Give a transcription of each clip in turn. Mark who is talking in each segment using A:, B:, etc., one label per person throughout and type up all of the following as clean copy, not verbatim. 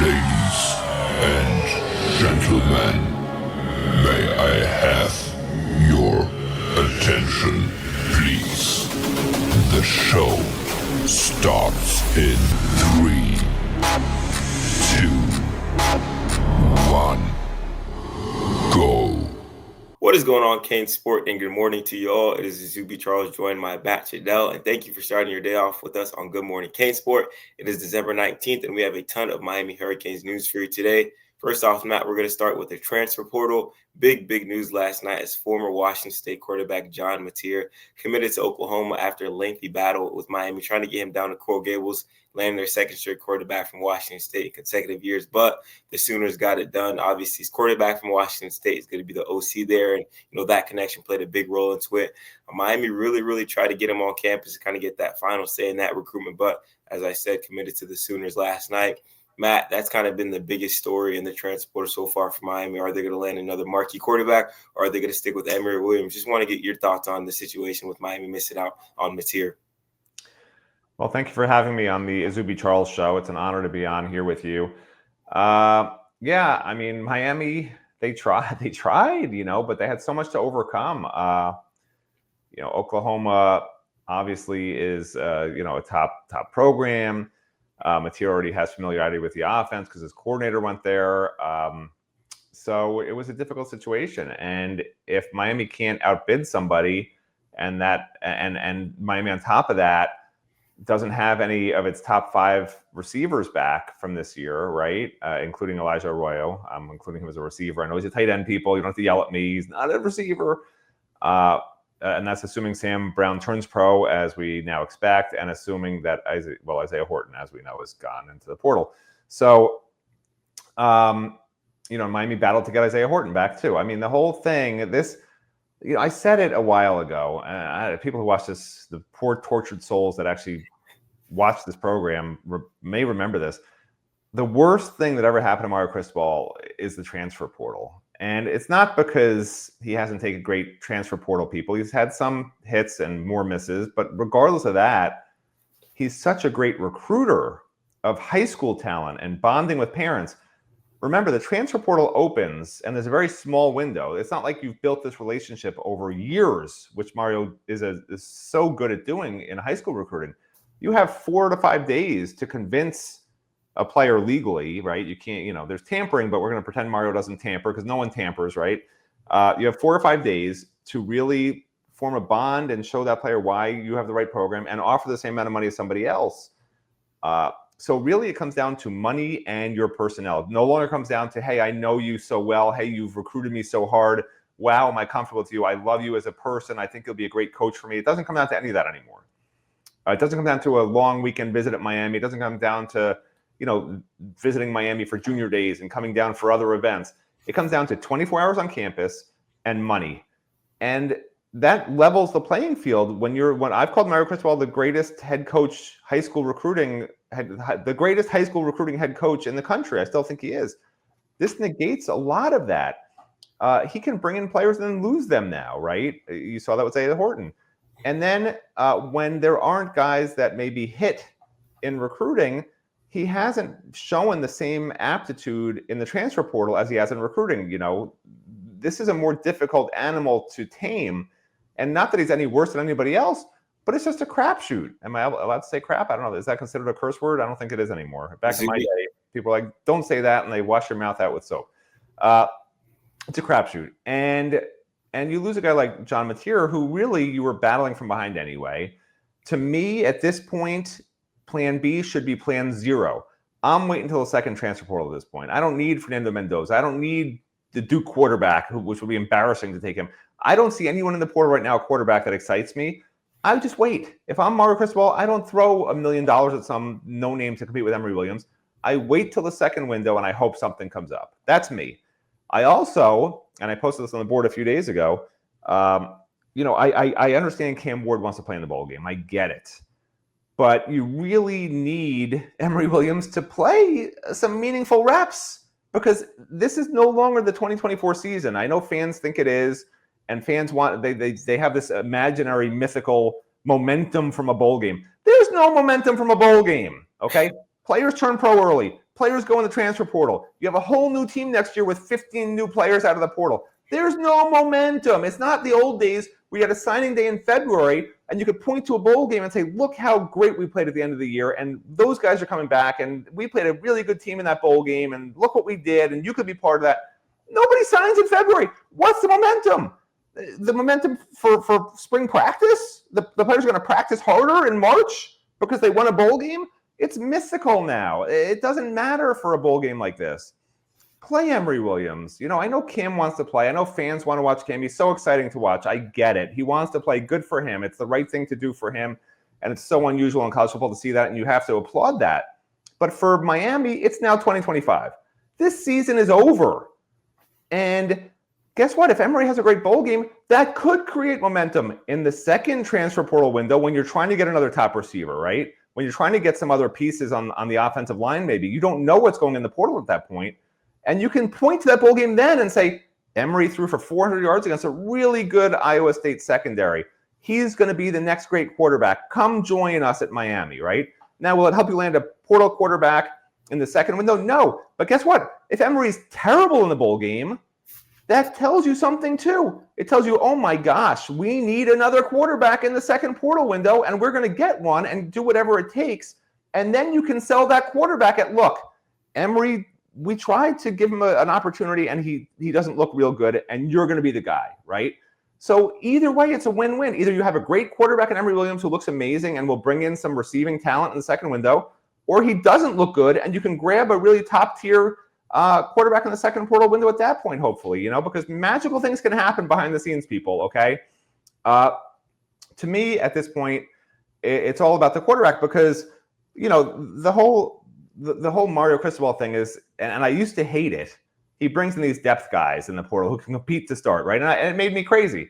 A: Ladies and gentlemen, may I have your attention, please? The show starts in 3, 2, 1, go.
B: What is going on, CaneSport, and good morning to you all. It is Zuby Charles joined by Shodell, and thank you for starting your day off with us on Good Morning CaneSport. It is December 19th, and we have a ton of Miami Hurricanes news for you today. First off, Matt, we're going to start with the transfer portal. Big news last night as former Washington State quarterback John Mateer committed to Oklahoma after a lengthy battle with Miami, trying to get him down to Coral Gables, landing their second straight quarterback from Washington State in consecutive years. But the Sooners got it done. Obviously, his quarterback from Washington State is going to be the OC there, and that connection played a big role into it. Miami really tried to get him on campus to kind of get that final say in that recruitment. But as I said, committed to the Sooners last night. Matt, that's kind of been the biggest story in the transfer so far for Miami. Are they going to land another marquee quarterback, or are they going to stick with Emory Williams? Just want to get your thoughts on the situation with Miami missing out on Mateer.
C: Well, thank you for having me on the Zuby Charles show. It's an honor to be on here with you. Miami, they tried, but they had so much to overcome. Oklahoma obviously is, a top program. Mateer already has familiarity with the offense because his coordinator went there. So it was a difficult situation. And if Miami can't outbid somebody and Miami on top of that doesn't have any of its top 5 receivers back from this year, right? Including Elijah Arroyo. I'm including him as a receiver. I know he's a tight end, people. You don't have to yell at me. He's not a receiver. And that's assuming Sam Brown turns pro, as we now expect, and assuming that Isaiah Horton, as we know, is gone into the portal. So, Miami battled to get Isaiah Horton back too. I mean, the whole thing, I said it a while ago, and people who watch this, the poor tortured souls that actually watch this program may remember this. The worst thing that ever happened to Mario Cristobal is the transfer portal. And it's not because he hasn't taken great transfer portal people. He's had some hits and more misses. But regardless of that, he's such a great recruiter of high school talent and bonding with parents. Remember, the transfer portal opens, and there's a very small window. It's not like you've built this relationship over years, which Mario is so good at doing in high school recruiting. You have 4 to 5 days to convince a player legally, right? You can't, there's tampering, but we're going to pretend Mario doesn't tamper because no one tampers, right? You have 4 or 5 days to really form a bond and show that player why you have the right program and offer the same amount of money as somebody else. So really it comes down to money and your personnel. It no longer comes down to, hey, I know you so well. Hey, you've recruited me so hard. Wow, am I comfortable with you? I love you as a person. I think you'll be a great coach for me. It doesn't come down to any of that anymore. It doesn't come down to a long weekend visit at Miami. It doesn't come down to visiting Miami for junior days and coming down for other events. It comes down to 24 hours on campus and money. And that levels the playing field when I've called Mario Cristobal the greatest head coach, the greatest high school recruiting head coach in the country. I still think he is. This negates a lot of that. He can bring in players and then lose them now, right? You saw that with Isaiah Horton. And then when there aren't guys that maybe hit in recruiting, he hasn't shown the same aptitude in the transfer portal as he has in recruiting. This is a more difficult animal to tame. And not that he's any worse than anybody else, but it's just a crapshoot. Am I allowed to say crap? I don't know. Is that considered a curse word? I don't think it is anymore. Back in my day, people were like, don't say that, and they wash your mouth out with soap. It's a crapshoot. And you lose a guy like John Mateer, who really you were battling from behind anyway. To me, at this point, Plan B should be Plan 0. I'm waiting until the second transfer portal at this point. I don't need Fernando Mendoza. I don't need the Duke quarterback, which would be embarrassing to take him. I don't see anyone in the portal right now, a quarterback that excites me. I would just wait. If I'm Mario Cristobal, I don't throw $1 million at some no-name to compete with Emory Williams. I wait till the second window, and I hope something comes up. That's me. I also, and I posted this on the board a few days ago, I understand Cam Ward wants to play in the bowl game. I get it. But you really need Emory Williams to play some meaningful reps because this is no longer the 2024 season. I know fans think it is, and fans they have this imaginary, mythical momentum from a bowl game. There's no momentum from a bowl game, okay? Players turn pro early. Players go in the transfer portal. You have a whole new team next year with 15 new players out of the portal. There's no momentum. It's not the old days where you had a signing day in February and you could point to a bowl game and say, look how great we played at the end of the year. And those guys are coming back and we played a really good team in that bowl game. And look what we did. And you could be part of that. Nobody signs in February. What's the momentum? The momentum for spring practice? The players are going to practice harder in March because they won a bowl game? It's mystical now. It doesn't matter for a bowl game like this. Play Emory Williams. I know Cam wants to play. I know fans want to watch Cam. He's so exciting to watch. I get it. He wants to play. Good for him. It's the right thing to do for him. And it's so unusual in college football to see that, and you have to applaud that. But for Miami, it's now 2025. This season is over. And guess what? If Emory has a great bowl game, that could create momentum in the second transfer portal window when you're trying to get another top receiver, right? When you're trying to get some other pieces on the offensive line, maybe. You don't know what's going in the portal at that point. And you can point to that bowl game then and say, Emory threw for 400 yards against a really good Iowa State secondary. He's going to be the next great quarterback. Come join us at Miami, right? Now, will it help you land a portal quarterback in the second window? No. But guess what? If Emory's terrible in the bowl game, that tells you something too. It tells you, oh my gosh, we need another quarterback in the second portal window, and we're going to get one and do whatever it takes. And then you can sell that quarterback at, look, Emory, we tried to give him an opportunity and he doesn't look real good and you're going to be the guy, right? So either way, it's a win-win. Either you have a great quarterback in Emory Williams who looks amazing and will bring in some receiving talent in the second window, or he doesn't look good and you can grab a really top-tier quarterback in the second portal window at that point, hopefully, because magical things can happen behind the scenes, people, okay? To me, at this point, it's all about the quarterback because, the whole Mario Cristobal thing is, and I used to hate it, he brings in these depth guys in the portal who can compete to start, right? And it made me crazy.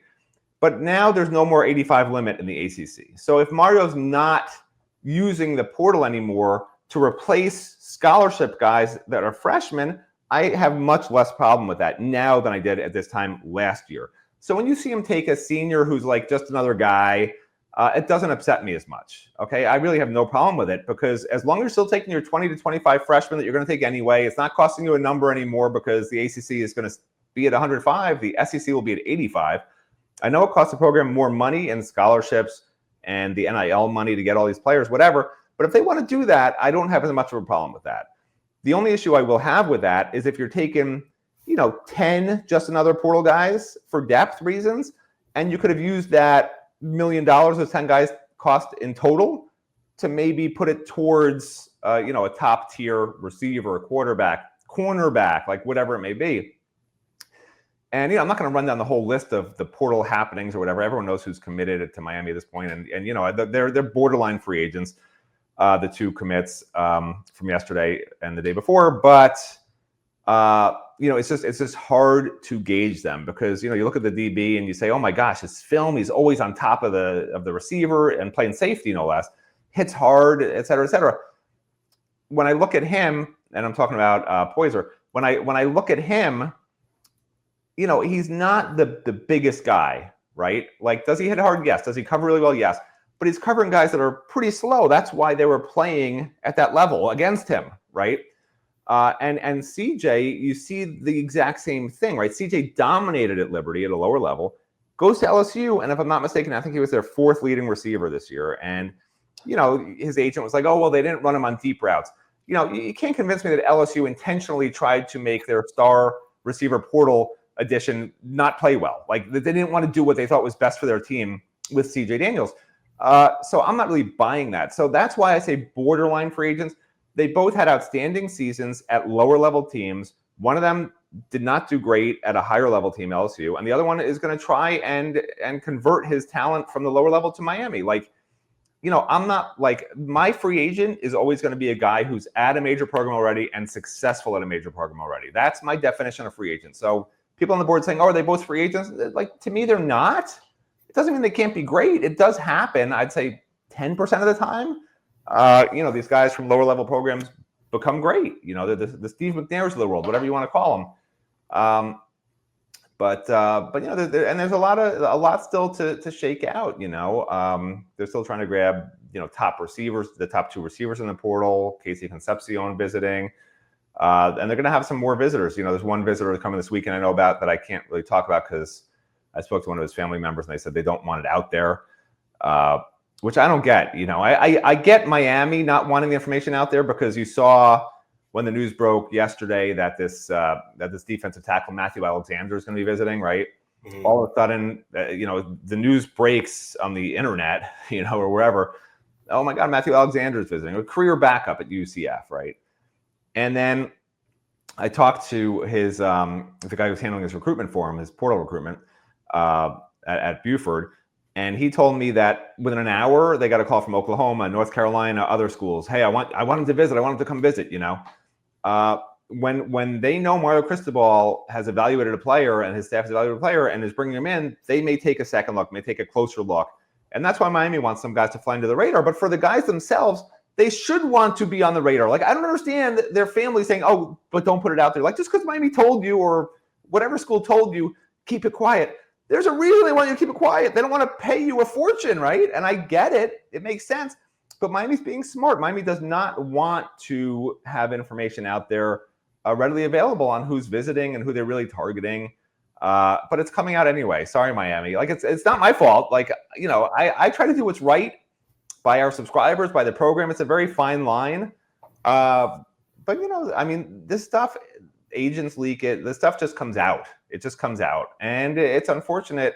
C: But now there's no more 85 limit in the ACC. So if Mario's not using the portal anymore to replace scholarship guys that are freshmen, I have much less problem with that now than I did at this time last year. So when you see him take a senior who's like just another guy, it doesn't upset me as much, okay? I really have no problem with it because as long as you're still taking your 20 to 25 freshmen that you're going to take anyway, it's not costing you a number anymore because the ACC is going to be at 105, the SEC will be at 85. I know it costs the program more money in scholarships and the NIL money to get all these players, whatever, but if they want to do that, I don't have as much of a problem with that. The only issue I will have with that is if you're taking, 10 just another portal guys for depth reasons, and you could have used that $1 million those 10 guys cost in total to maybe put it towards, a top tier receiver, quarterback, cornerback, like whatever it may be. And, I'm not going to run down the whole list of the portal happenings or whatever. Everyone knows who's committed to Miami at this point. And they're borderline free agents, the two commits from yesterday and the day before. But, it's just hard to gauge them because, you look at the DB and you say, oh my gosh, his film, he's always on top of the receiver and playing safety, no less, hits hard, et cetera, et cetera. When I look at him, and I'm talking about Poyser, when I look at him, he's not the biggest guy, right? Like, does he hit hard? Yes. Does he cover really well? Yes. But he's covering guys that are pretty slow. That's why they were playing at that level against him, right? And CJ, you see the exact same thing, right? CJ dominated at Liberty at a lower level, goes to LSU, and if I'm not mistaken, I think he was their fourth leading receiver this year. And, his agent was like, oh, well, they didn't run him on deep routes. You can't convince me that LSU intentionally tried to make their star receiver portal addition not play well. Like, they didn't want to do what they thought was best for their team with CJ Daniels. So I'm not really buying that. So that's why I say borderline free agents. They both had outstanding seasons at lower level teams. One of them did not do great at a higher level team, LSU, and the other one is going to try and convert his talent from the lower level to Miami. Like, I'm not like, my free agent is always going to be a guy who's at a major program already and successful at a major program already. That's my definition of free agent. So people on the board saying, oh, are they both free agents? Like, to me, they're not. It doesn't mean they can't be great. It does happen. I'd say 10% of the time. These guys from lower level programs become great. The Steve McNairs of the world, whatever you want to call them. But there's a lot still to shake out. They're still trying to grab top receivers, the top two receivers in the portal. Casey Concepcion visiting. And they're going to have some more visitors. There's one visitor coming this weekend I know about that I can't really talk about because I spoke to one of his family members and they said they don't want it out there, which I don't get. I get Miami not wanting the information out there because you saw when the news broke yesterday that this defensive tackle Matthew Alexander is going to be visiting, right? Mm-hmm. All of a sudden, the news breaks on the internet, or wherever. Oh my God, Matthew Alexander is visiting, a career backup at UCF, right? And then I talked to the guy who's handling his recruitment for him, his portal recruitment at Buford. And he told me that within an hour, they got a call from Oklahoma, North Carolina, other schools. Hey, I want him to visit. I want him to come visit, When they know Mario Cristobal has evaluated a player and his staff has evaluated a player and is bringing him in, they may take a second look, may take a closer look. And that's why Miami wants some guys to fly under the radar. But for the guys themselves, they should want to be on the radar. Like, I don't understand their family saying, oh, but don't put it out there. Like, just because Miami told you or whatever school told you, keep it quiet. There's a reason they want you to keep it quiet. They don't want to pay you a fortune, right? And I get it. It makes sense. But Miami's being smart. Miami does not want to have information out there readily available on who's visiting and who they're really targeting. But it's coming out anyway. Sorry, Miami. Like, it's not my fault. Like, I try to do what's right by our subscribers, by the program. It's a very fine line. But, this stuff, agents leak it. This stuff just comes out. It just comes out. And it's unfortunate,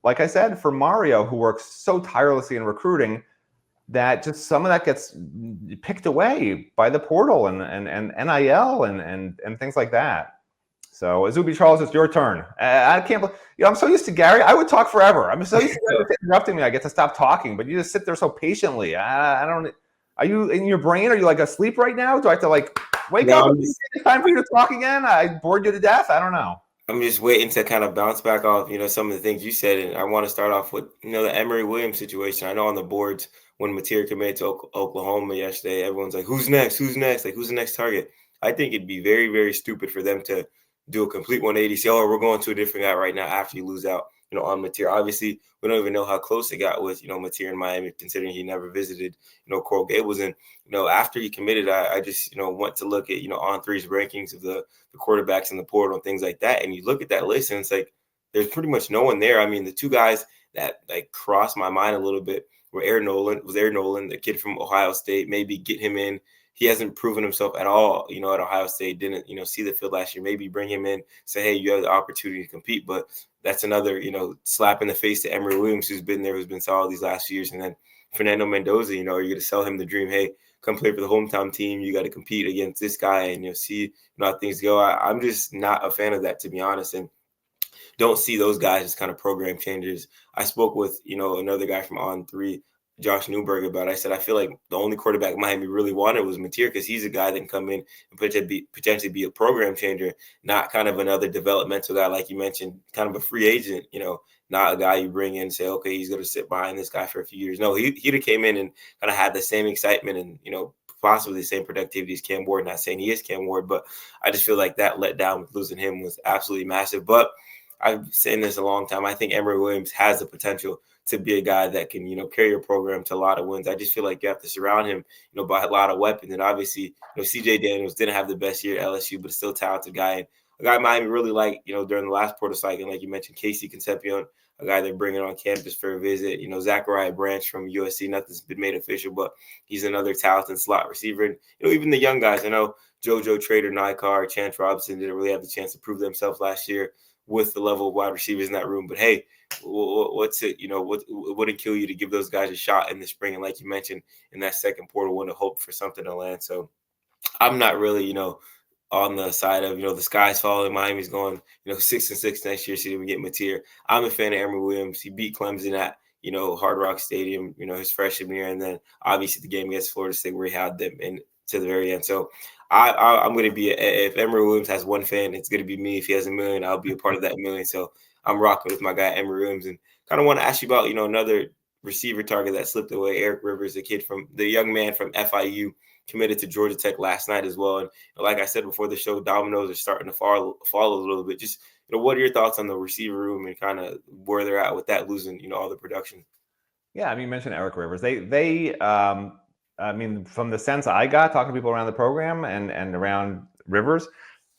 C: like I said, for Mario, who works so tirelessly in recruiting, that just some of that gets picked away by the portal and NIL and things like that. So, Zuby Charles, it's your turn. I can't believe, I'm so used to Gary. I would talk forever. I'm so used to Gary interrupting me. I get to stop talking, but you just sit there so patiently. I don't. Are you in your brain? Are you like asleep right now? Do I have to wake up? It's time for you to talk again. I bored you to death. I don't know.
B: I'm just waiting to kind of bounce back off, some of the things you said, and I want to start off with, the Emory Williams situation. I know on the boards when Mateer committed to Oklahoma yesterday, everyone's like, "Who's next? Who's next? Like, who's the next target?" I think it'd be very, very stupid for them to do a complete 180. Say, "Oh, we're going to a different guy right now." After you lose out, on Mateer. Obviously, we don't even know how close it got with, Mateer in Miami, considering he never visited, Coral Gables. And, after he committed, I just, went to look at, On3's rankings of the quarterbacks in the portal and things like that. And you look at that list and it's like, there's pretty much no one there. I mean, the two guys that crossed my mind a little bit were Aaron Nolan, the kid from Ohio State, maybe get him in. He hasn't proven himself at all, at Ohio State. Didn't, see the field last year. Maybe bring him in, say, hey, you have the opportunity to compete. But that's another, slap in the face to Emory Williams, who's been there, who's been solid these last few years. And then Fernando Mendoza, are you going to sell him the dream? Hey, come play for the hometown team. You got to compete against this guy and see how things go. I'm just not a fan of that, to be honest. And don't see those guys as kind of program changers. I spoke with, another guy from On3, Josh Newberg, about it. I said, I feel like the only quarterback Miami really wanted was Mateer, because he's a guy that can come in and potentially be a program changer, not kind of another developmental guy, like you mentioned, kind of a free agent, not a guy you bring in and say, okay, he's going to sit behind this guy for a few years. No, he'd have came in and kind of had the same excitement and, possibly the same productivity as Cam Ward. Not saying he is Cam Ward, but I just feel like that letdown with losing him was absolutely massive. But I've been saying this a long time. I think Emory Williams has the potential to be a guy that can, carry your program to a lot of wins. I just feel like you have to surround him, by a lot of weapons. And obviously, CJ Daniels didn't have the best year at LSU, but still a talented guy. And a guy Miami really liked, during the last portal cycle, like you mentioned, Casey Concepcion, a guy they're bringing on campus for a visit. Zachariah Branch from USC, nothing's been made official, but he's another talented slot receiver. And, even the young guys, I know JoJo Trader, Nikar, Chance Robinson didn't really have the chance to prove themselves last year with the level of wide receivers in that room. But hey, what's it, what wouldn't kill you to give those guys a shot in the spring? And like you mentioned, in that second portal window, hope for something to land. So I'm not really, on the side of, the sky's falling. Miami's going, 6-6 next year. See if we get Mateer. I'm a fan of Emory Williams. He beat Clemson at, Hard Rock Stadium, his freshman year. And then obviously the game against Florida State where he had them in to the very end. So I'm going to be, if Emory Williams has one fan, it's going to be me. If he has a million, I'll be a part of that million. So I'm rocking with my guy, Emory Williams. And kind of want to ask you about, another receiver target that slipped away, Eric Rivers, the young man from FIU, committed to Georgia Tech last night as well. And like I said before the show, dominoes are starting to fall a little bit. Just, what are your thoughts on the receiver room and kind of where they're at with that losing, all the production?
C: Yeah, I mean, you mentioned Eric Rivers. They from the sense I got talking to people around the program and around Rivers.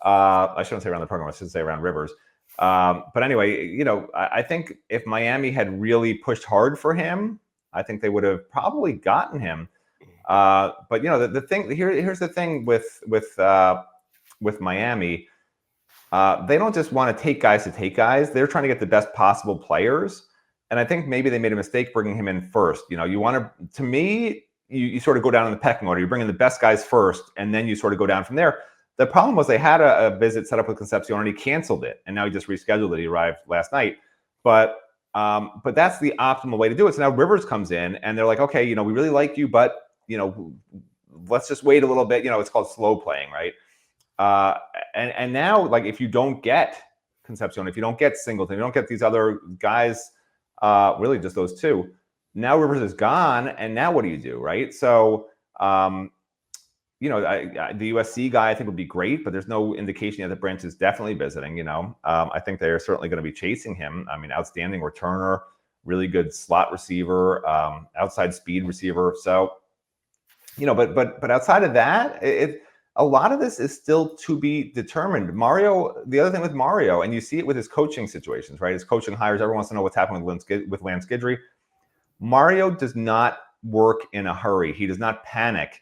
C: I shouldn't say around the program. I should say around Rivers. But anyway, I think if Miami had really pushed hard for him, I think they would have probably gotten him. But the thing here's the thing with Miami. They don't just want to take guys. They're trying to get the best possible players. And I think maybe they made a mistake bringing him in first. You want to me, you sort of go down in the pecking order. You bring in the best guys first, and then you sort of go down from there. The problem was they had a visit set up with Concepcion, and he canceled it, and now he just rescheduled it. He arrived last night. But that's the optimal way to do it. So now Rivers comes in, and they're like, okay, we really like you, but let's just wait a little bit. It's called slow playing, right? And now, like, if you don't get Concepcion, if you don't get Singleton, you don't get these other guys, really just those two, now Rivers is gone, and now what do you do, right? So, the USC guy I think would be great, but there's no indication yet that Branch is definitely visiting. I think they're certainly going to be chasing him. I mean, outstanding returner, really good slot receiver, outside speed receiver. So, but outside of that, a lot of this is still to be determined. Mario, the other thing with Mario, and you see it with his coaching situations, right? His coaching hires, everyone wants to know what's happening with Lance Guidry. Mario does not work in a hurry. He does not panic.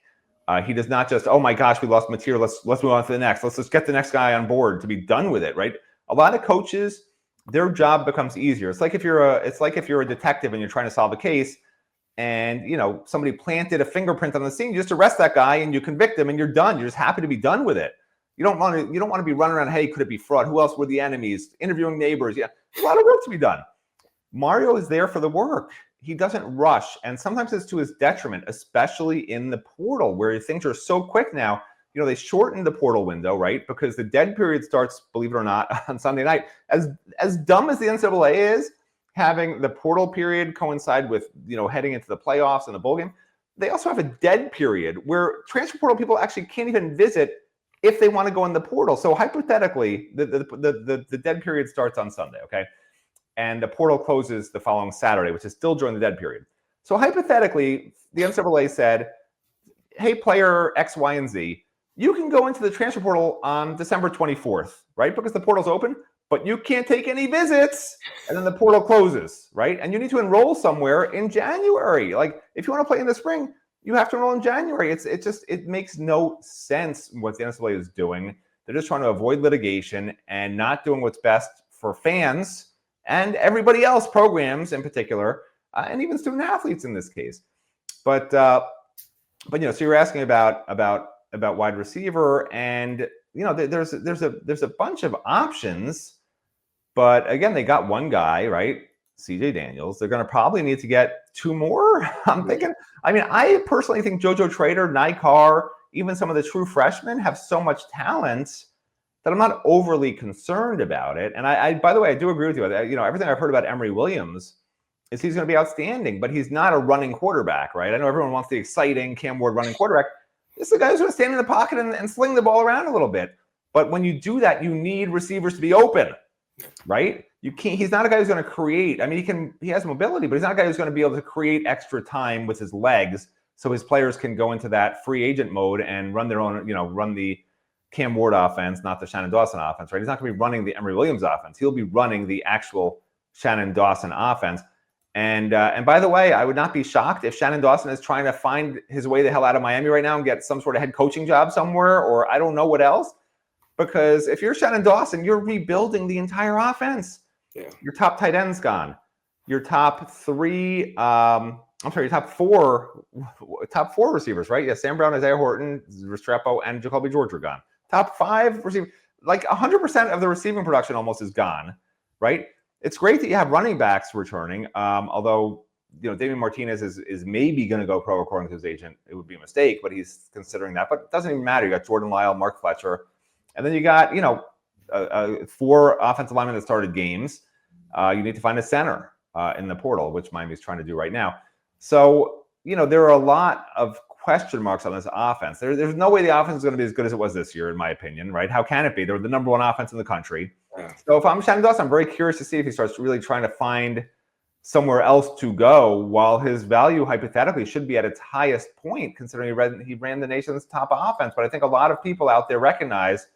C: He does not just, oh my gosh, we lost material. Let's move on to the next. Let's just get the next guy on board to be done with it, right? A lot of coaches, their job becomes easier. It's like if you're a detective and you're trying to solve a case, and somebody planted a fingerprint on the scene. You just arrest that guy and you convict him, and you're done. You're just happy to be done with it. You don't want to be running around. Hey, could it be fraud? Who else were the enemies? Interviewing neighbors. Yeah, a lot of work to be done. Mario is there for the work. He doesn't rush, and sometimes it's to his detriment, especially in the portal where things are so quick now. They shortened the portal window, right? Because the dead period starts, believe it or not, on Sunday night. As dumb as the NCAA is, having the portal period coincide with, heading into the playoffs and the bowl game, they also have a dead period where transfer portal people actually can't even visit if they want to go in the portal. So hypothetically, the dead period starts on Sunday, okay? And the portal closes the following Saturday, which is still during the dead period. So hypothetically, the NCAA said, hey, player X, Y, and Z, you can go into the transfer portal on December 24th, right? Because the portal's open, but you can't take any visits, and then the portal closes, right? And you need to enroll somewhere in January. Like, if you want to play in the spring, you have to enroll in January. It makes no sense what the NCAA is doing. They're just trying to avoid litigation and not doing what's best for fans and everybody else, programs in particular, and even student athletes in this case. But so you're asking about wide receiver, and there's a bunch of options. But again, they got one guy, right? CJ Daniels. They're going to probably need to get two more. I'm thinking. I mean, I personally think JoJo Trader, Nikar, even some of the true freshmen have so much talent that I'm not overly concerned about it. And I by the way, I do agree with you. Everything I've heard about Emory Williams is he's going to be outstanding, but he's not a running quarterback, right? I know everyone wants the exciting Cam Ward running quarterback. This is the guy who's going to stand in the pocket and sling the ball around a little bit. But when you do that, you need receivers to be open, right? You can't. He's not a guy who's going to create. I mean, he has mobility, but he's not a guy who's going to be able to create extra time with his legs so his players can go into that free agent mode and run their own, run the Cam Ward offense, not the Shannon Dawson offense, right? He's not going to be running the Emory Williams offense. He'll be running the actual Shannon Dawson offense. And by the way, I would not be shocked if Shannon Dawson is trying to find his way the hell out of Miami right now and get some sort of head coaching job somewhere, or I don't know what else. Because if you're Shannon Dawson, you're rebuilding the entire offense. Yeah. Your top tight end's gone. Your top top four receivers, right? Yeah, Sam Brown, Isaiah Horton, Restrepo, and Jacoby George are gone. Top five receivers, like 100% of the receiving production almost is gone, right? It's great that you have running backs returning, although Damian Martinez is maybe going to go pro according to his agent. It would be a mistake, but he's considering that. But it doesn't even matter. You got Jordan Lyle, Mark Fletcher, and then you got 4 offensive linemen that started games. You need to find a center in the portal, which Miami's trying to do right now. So there are a lot of question marks on this offense. There's no way the offense is going to be as good as it was this year, in my opinion, right? How can it be? They're the number 1 offense in the country. Yeah. So if I'm Shannon Dawson, I'm very curious to see if he starts really trying to find somewhere else to go, while his value hypothetically should be at its highest point, considering he ran the nation's top offense. But I think a lot of people out there recognize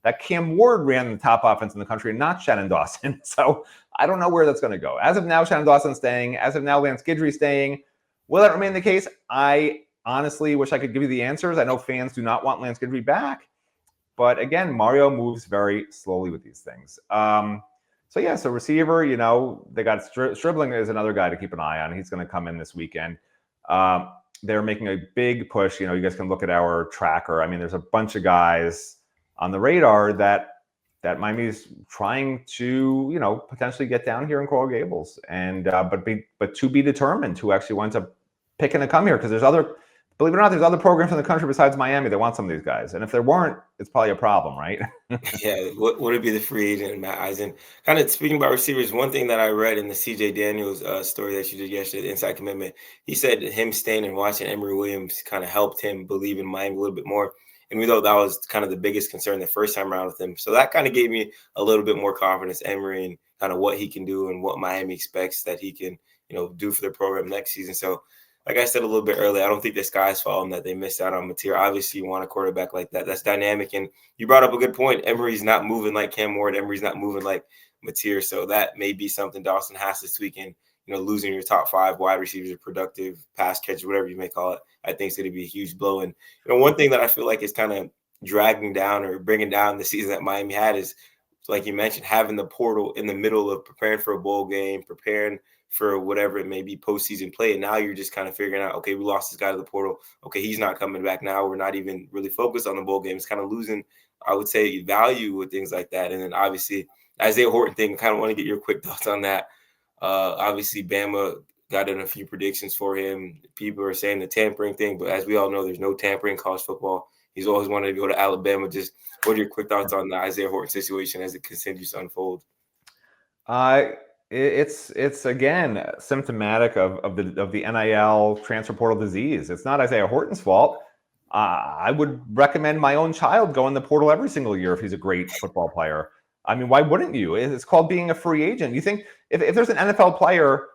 C: that Cam Ward ran the top offense in the country, not Shannon Dawson. So I don't know where that's going to go. As of now, Shannon Dawson's staying. As of now, Lance Guidry's staying. Will that remain the case? I honestly wish I could give you the answers. I know fans do not want Lance Guidry back. But again, Mario moves very slowly with these things. So receiver, they got Stribling is another guy to keep an eye on. He's going to come in this weekend. They're making a big push. You guys can look at our tracker. I mean, there's a bunch of guys on the radar that Miami's trying to, potentially get down here in Coral Gables, and but to be determined who actually winds up picking to come here, because believe it or not, there's other programs in the country besides Miami that want some of these guys, and if there weren't, it's probably a problem, right?
B: Yeah, would it be the free agent, Matt Eisen? Kind of speaking about receivers, one thing that I read in the CJ Daniels story that you did yesterday, the Inside Commitment, he said him staying and watching Emory Williams kind of helped him believe in Miami a little bit more. And we thought that was kind of the biggest concern the first time around with him. So that kind of gave me a little bit more confidence, Emory, and kind of what he can do and what Miami expects that he can, do for their program next season. So, like I said a little bit earlier, I don't think the sky's falling that they missed out on material. Obviously, you want a quarterback like that. That's dynamic. And you brought up a good point. Emory's not moving like Cam Ward. Emory's not moving like Mateer. So that may be something Dawson has to tweak in. Losing your top 5 wide receivers, productive pass catch, whatever you may call it, I think it's going to be a huge blow. And one thing that I feel like is kind of dragging down or bringing down the season that Miami had is, like you mentioned, having the portal in the middle of preparing for a bowl game, preparing for whatever it may be, postseason play. And now you're just kind of figuring out, okay, we lost this guy to the portal. Okay, he's not coming back now. We're not even really focused on the bowl game. It's kind of losing, I would say, value with things like that. And then obviously, Isaiah Horton thing, I kind of want to get your quick thoughts on that. Obviously, Bama got in a few predictions for him. People are saying the tampering thing, but as we all know, there's no tampering in college football. He's always wanted to go to Alabama. Just what are your quick thoughts on the Isaiah Horton situation as it continues to unfold?
C: It's again symptomatic of the NIL transfer portal disease. It's not Isaiah Horton's fault. I would recommend my own child go in the portal every single year if he's a great football player. I mean, why wouldn't you? It's called being a free agent. You think if there's an NFL player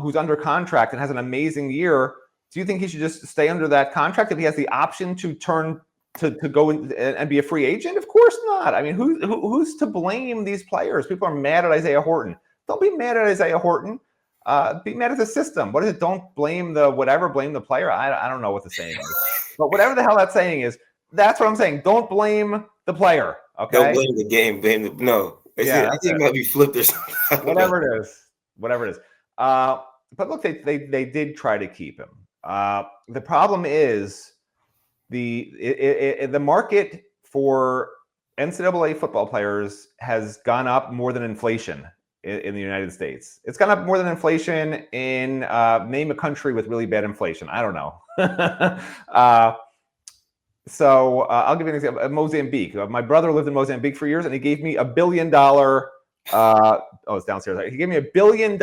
C: who's under contract and has an amazing year, do you think he should just stay under that contract if he has the option to turn to go in and be a free agent? Of course not. I mean, who's to blame these players? People are mad at Isaiah Horton. Don't be mad at Isaiah Horton. Be mad at the system. What is it? Don't blame the whatever. Blame the player. I don't know what the saying is, but whatever the hell that saying is, that's what I'm saying. Don't blame the player. Okay.
B: Don't blame the game. No. I think it might be flipped or something.
C: Whatever it is. But look, they did try to keep him. The problem is the market for NCAA football players has gone up more than inflation in the United States. It's gone up more than inflation in name a country with really bad inflation. I don't know. So I'll give you an example. Mozambique. My brother lived in Mozambique for years, and he gave me $1 billion. It's downstairs. He gave me $1 billion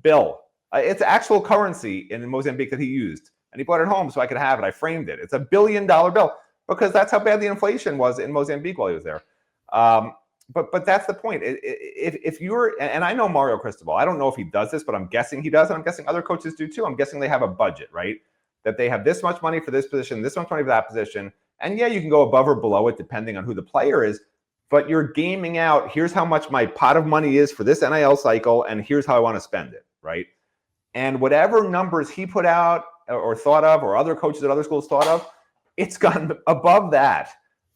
C: bill. It's actual currency in Mozambique that he used, and he brought it home so I could have it. I framed it. It's $1 billion bill because that's how bad the inflation was in Mozambique while he was there. But that's the point. If you're, and I know Mario Cristobal, I don't know if he does this, but I'm guessing he does, and I'm guessing other coaches do too. I'm guessing they have a budget, right? That they have this much money for this position, this much money for that position. And yeah, you can go above or below it depending on who the player is, but you're gaming out, here's how much my pot of money is for this NIL cycle, and here's how I want to spend it, right? And whatever numbers he put out or thought of, or other coaches at other schools thought of, it's gone above that.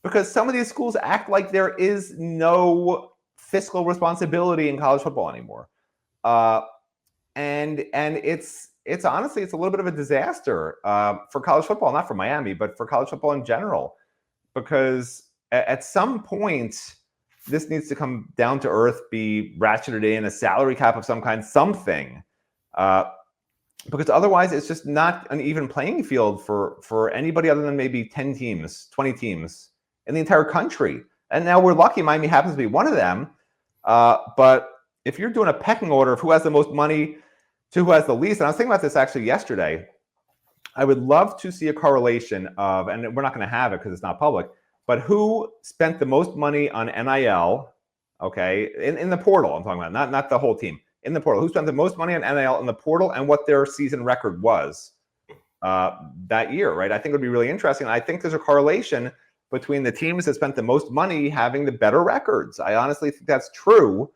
C: Because some of these schools act like there is no fiscal responsibility in college football anymore. And it's honestly, it's a little bit of a disaster for college football, not for Miami, but for college football in general. Because at some point, this needs to come down to earth, be ratcheted in, a salary cap of some kind, something. Because otherwise, it's just not an even playing field for anybody other than maybe 10 teams, 20 teams in the entire country. And now we're lucky Miami happens to be one of them. But if you're doing a pecking order of who has the most money to who has the least, and I was thinking about this actually yesterday, I would love to see a correlation of, and we're not going to have it because it's not public, but who spent the most money on NIL, okay, in the portal I'm talking about, not the whole team, in the portal, who spent the most money on NIL in the portal, and what their season record was that year, right? I think it would be really interesting. I think there's a correlation between the teams that spent the most money having the better records. I honestly think that's true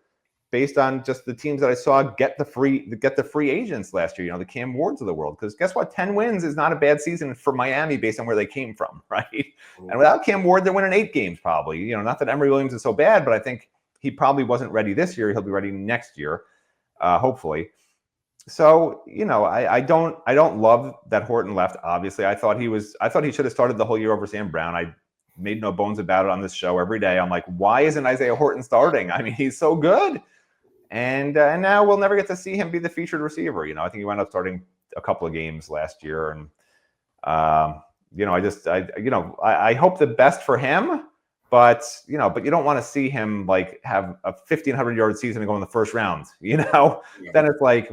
C: based on just the teams that I saw get the free agents last year, the Cam Wards of the world. Because guess what? 10 wins is not a bad season for Miami based on where they came from, right? And without Cam Ward, they're winning 8 games probably. Not that Emory Williams is so bad, but I think he probably wasn't ready this year. He'll be ready next year, hopefully. So, I don't love that Horton left. Obviously, I thought he should have started the whole year over Sam Brown. I made no bones about it on this show every day. I'm like, why isn't Isaiah Horton starting? I mean, he's so good. And now we'll never get to see him be the featured receiver. I think he wound up starting a couple of games last year. And, I hope the best for him. But you don't want to see him like have a 1,500-yard season and go in the first round. Then it's like,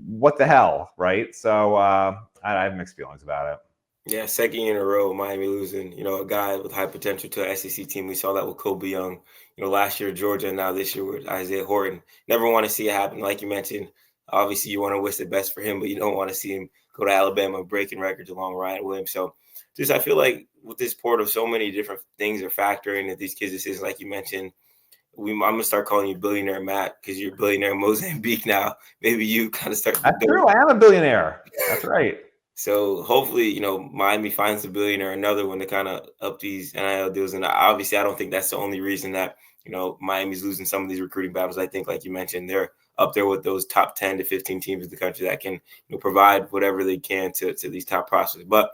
C: what the hell, right? So I have mixed feelings about it.
B: Yeah, second year in a row, Miami losing, a guy with high potential to an SEC team. We saw that with Kobe Young, last year Georgia, and now this year with Isaiah Horton. Never want to see it happen, like you mentioned. Obviously, you want to wish the best for him, but you don't want to see him go to Alabama breaking records along Ryan Williams. So I feel like with this portal, so many different things are factoring into these kids' decisions. Like you mentioned, I'm going to start calling you Billionaire Matt because you're Billionaire Mozambique now. Maybe you kind of start.
C: That's true. I am a billionaire. That's right.
B: So hopefully, Miami finds a billionaire, another one to kind of up these NIL deals. And obviously, I don't think that's the only reason that, Miami's losing some of these recruiting battles. I think, like you mentioned, they're up there with those top 10 to 15 teams in the country that can provide whatever they can to these top prospects. But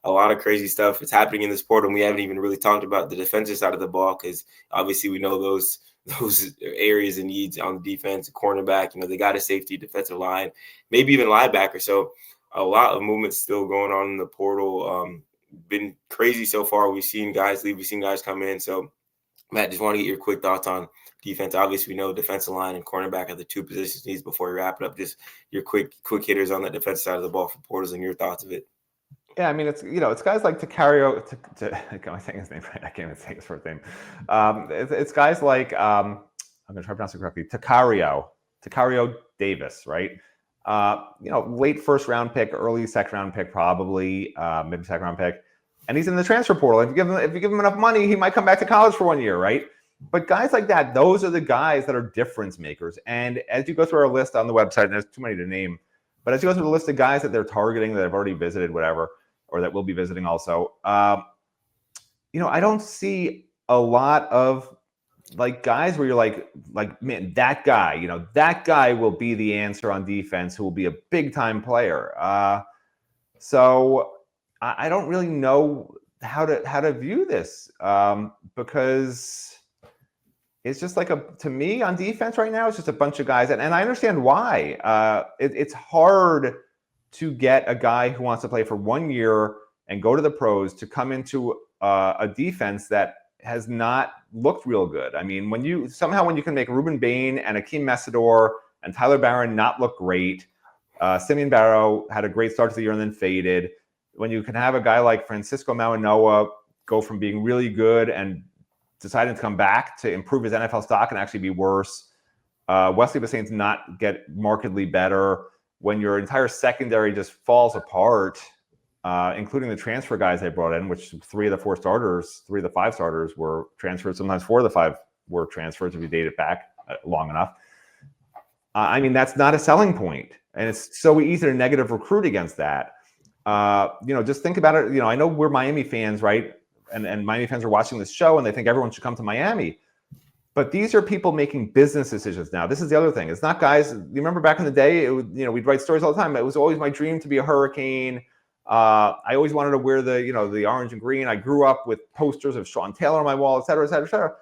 B: a lot of crazy stuff is happening in this portal. And we haven't even really talked about the defensive side of the ball because obviously we know those areas and needs on the defense, cornerback, they got a safety, defensive line, maybe even linebacker. So a lot of movement still going on in the portal. Been crazy so far. We've seen guys leave. We've seen guys come in. So, Matt, just want to get your quick thoughts on defense. Obviously, we know defensive line and cornerback are the two positions needs before we wrap it up. Just your quick hitters on the defensive side of the ball for portals and your thoughts of it.
C: Yeah, I mean, it's guys like Takario. Am I saying his name right? I can't even say his first name. It's guys like I'm going to try to pronounce it correctly. Takario Davis, right? Late first round pick, early second round pick, probably mid second round pick, and he's in the transfer portal. If you give him enough money, he might come back to college for 1 year, right? But guys like that, those are the guys that are difference makers. And as you go through our list on the website, and there's too many to name, but as you go through the list of guys that they're targeting that have already visited, whatever, or that will be visiting also, I don't see a lot of like guys where you're like, man, that guy will be the answer on defense, who will be a big time player. So I don't really know how to view this because it's just like to me on defense right now, it's just a bunch of guys. And I understand why. It's hard to get a guy who wants to play for 1 year and go to the pros to come into a defense that has not looked real good. I mean, when you can make Ruben Bain and Akeem Messidor and Tyler Barron not look great, Simeon Barrow had a great start to the year and then faded. When you can have a guy like Francisco Mauanoa go from being really good and deciding to come back to improve his NFL stock and actually be worse, Wesley Bassein's not get markedly better. When your entire secondary just falls apart, including the transfer guys they brought in, which 3 of the 5 starters were transferred. Sometimes 4 of the 5 were transferred if you date it back long enough. I mean, that's not a selling point. And it's so easy to negative recruit against that. Just think about it. I know we're Miami fans, right? And Miami fans are watching this show and they think everyone should come to Miami. But these are people making business decisions now. This is the other thing. It's not guys. You remember back in the day, we'd write stories all the time. It was always my dream to be a Hurricane. I always wanted to wear the orange and green. I grew up with posters of Sean Taylor on my wall, et cetera, et cetera, et cetera.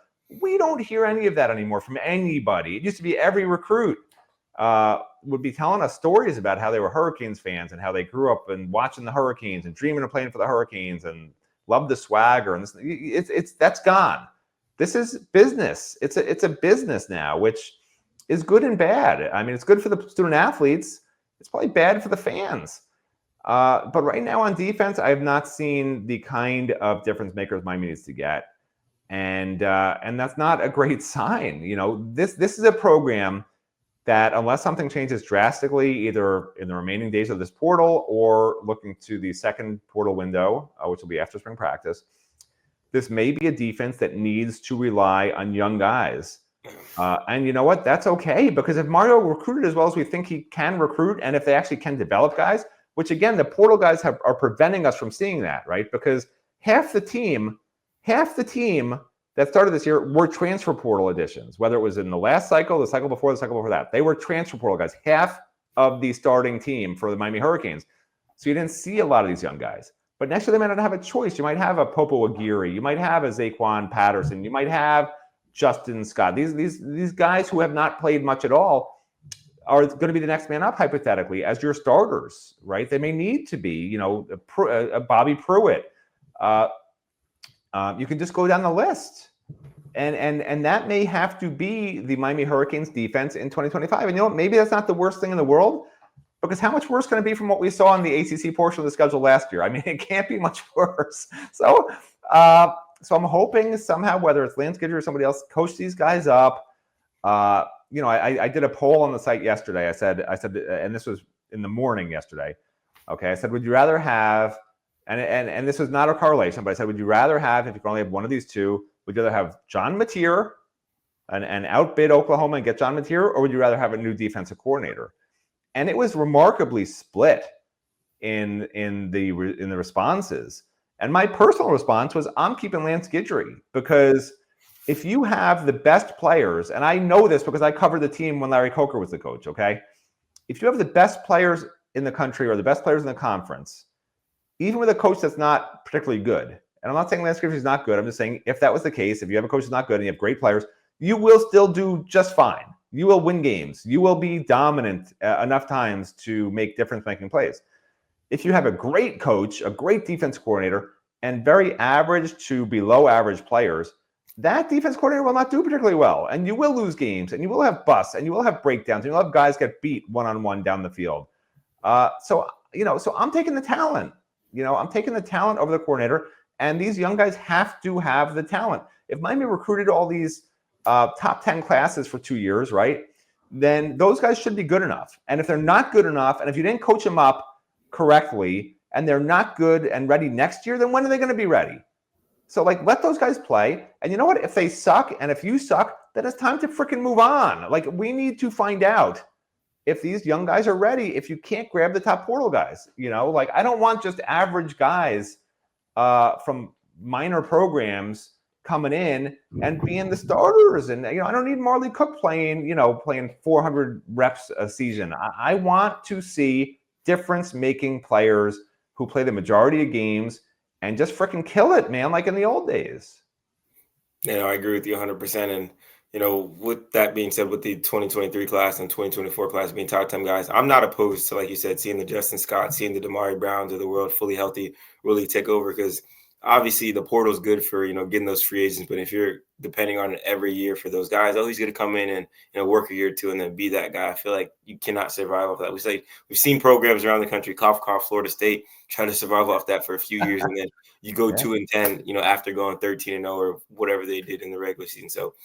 C: We don't hear any of that anymore from anybody. It used to be every recruit would be telling us stories about how they were Hurricanes fans and how they grew up and watching the Hurricanes and dreaming of playing for the Hurricanes and loved the swagger. And that's gone. This is business. It's a business now, which is good and bad. I mean, it's good for the student athletes. It's probably bad for the fans. But right now on defense, I have not seen the kind of difference makers Miami needs to get. And that's not a great sign. This is a program that unless something changes drastically, either in the remaining days of this portal or looking to the second portal window, which will be after spring practice, this may be a defense that needs to rely on young guys. And you know what? That's okay, because if Mario recruited as well as we think he can recruit, and if they actually can develop guys, which again, the portal guys are preventing us from seeing that, right? Because half the team that started this year were transfer portal additions, whether it was in the last cycle, the cycle before that. They were transfer portal guys, half of the starting team for the Miami Hurricanes. So you didn't see a lot of these young guys. But next year they might not have a choice. You might have a Popo Aguirre. You might have a Zaquan Patterson. You might have Justin Scott. These guys who have not played much at all are going to be the next man up, hypothetically, as your starters, right? They may need to be, you know, a Bobby Pruitt. You can just go down the list. And that may have to be the Miami Hurricanes defense in 2025. And you know what? Maybe that's not the worst thing in the world, because how much worse can it be from what we saw in the ACC portion of the schedule last year? I mean, it can't be much worse. So I'm hoping somehow, whether it's Lance Guidry or somebody else, coach these guys up. You know, I did a poll on the site yesterday. I said, and this was in the morning yesterday. Okay, I said, would you rather have, and this was not a correlation, but I said, would you rather have, if you can only have one of these two, would you rather have John Mateer and outbid Oklahoma and get John Mateer, or would you rather have a new defensive coordinator? And it was remarkably split in the responses. And my personal response was, I'm keeping Lance Guidry, because if you have the best players, and I know this because I covered the team when Larry Coker was the coach, okay? If you have the best players in the country or the best players in the conference, even with a coach that's not particularly good, and I'm not saying Lance Guidry is not good, I'm just saying if that was the case, if you have a coach that's not good and you have great players, you will still do just fine. You will win games. You will be dominant enough times to make difference-making plays. If you have a great coach, a great defense coordinator, and very average to below average players, that defense coordinator will not do particularly well. And you will lose games, and you will have busts, and you will have breakdowns, and you'll have guys get beat one-on-one down the field. So I'm taking the talent. I'm taking the talent over the coordinator, and these young guys have to have the talent. If Miami recruited all these top 10 classes for 2 years, right, then those guys should be good enough. And if they're not good enough, and if you didn't coach them up correctly, and they're not good and ready next year, then when are they going to be ready? So, let those guys play. And you know what? If they suck, and if you suck, then it's time to freaking move on. We need to find out if these young guys are ready, if you can't grab the top portal guys. I don't want just average guys from minor programs coming in and being the starters. And, I don't need Marley Cook playing 400 reps a season. I want to see difference-making players who play the majority of games and just freaking kill it, man, like in the old days.
B: I agree with you 100%. And, with that being said, with the 2023 class and 2024 class being top 10 guys, I'm not opposed to, like you said, seeing the Justin Scott, seeing the Damari Browns of the world fully healthy really take over, because obviously the portal is good for, getting those free agents. But if you're depending on it every year for those guys, oh, he's going to come in and work a year or two and then be that guy, I feel like you cannot survive off that. We've seen programs around the country, cough, Florida State, try to survive off that for a few years. And then you go 2-10, after going 13-0 or whatever they did in the regular season. So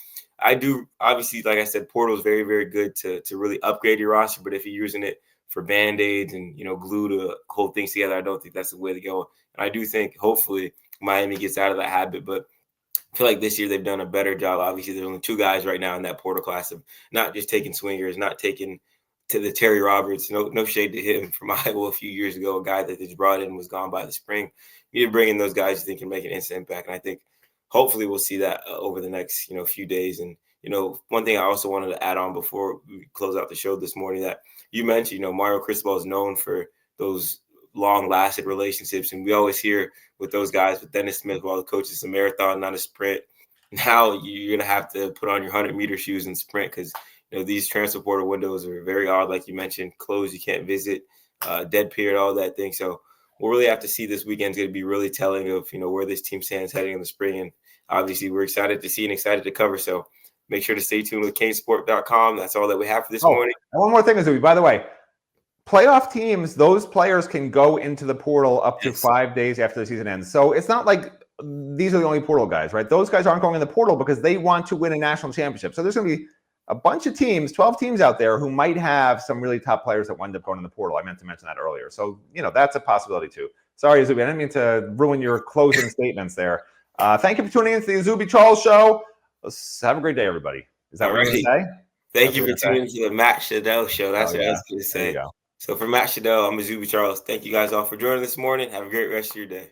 B: I do, obviously, like I said, portal is very, very good to really upgrade your roster. But if you're using it for Band-Aids and, glue to hold things together, I don't think that's the way to go. And I do think, hopefully, Miami gets out of that habit. But I feel like this year they've done a better job. Obviously, there's only 2 guys right now in that portal class of not just taking swingers, not taking to the Terry Roberts. No shade to him from Iowa a few years ago. A guy that they just brought in was gone by the spring. You need to bring in those guys you think can make an instant impact. And I think hopefully we'll see that over the next, few days. And, one thing I also wanted to add on before we close out the show this morning that you mentioned, Mario Cristobal is known for those long-lasting relationships. And we always hear with those guys, with Dennis Smith, while the coach is a marathon, not a sprint. Now you're going to have to put on your 100-meter shoes and sprint because, these transfer portal windows are very odd, like you mentioned, closed, you can't visit, dead period, all that thing. So we'll really have to see. This weekend's going to be really telling of, where this team stands heading in the spring. And obviously we're excited to see and excited to cover. So make sure to stay tuned with CaneSport.com. That's all that we have for this morning.
C: And one more thing is, by the way, playoff teams, those players can go into the portal up to 5 days after the season ends. So it's not like these are the only portal guys, right? Those guys aren't going in the portal because they want to win a national championship. So there's going to be a bunch of teams, 12 teams out there who might have some really top players that wind up going in the portal. I meant to mention that earlier. So, that's a possibility too. Sorry, Zuby, I didn't mean to ruin your closing statements there. Thank you for tuning in to the Zuby Charles Show. Let's have a great day, everybody. Is that what you're going to say?
B: Thank you for tuning in to the Matt Shodell Show. That's what I was going to say.
C: There you go.
B: So for Matt Shodell, I'm Zuby Charles. Thank you guys all for joining this morning. Have a great rest of your day.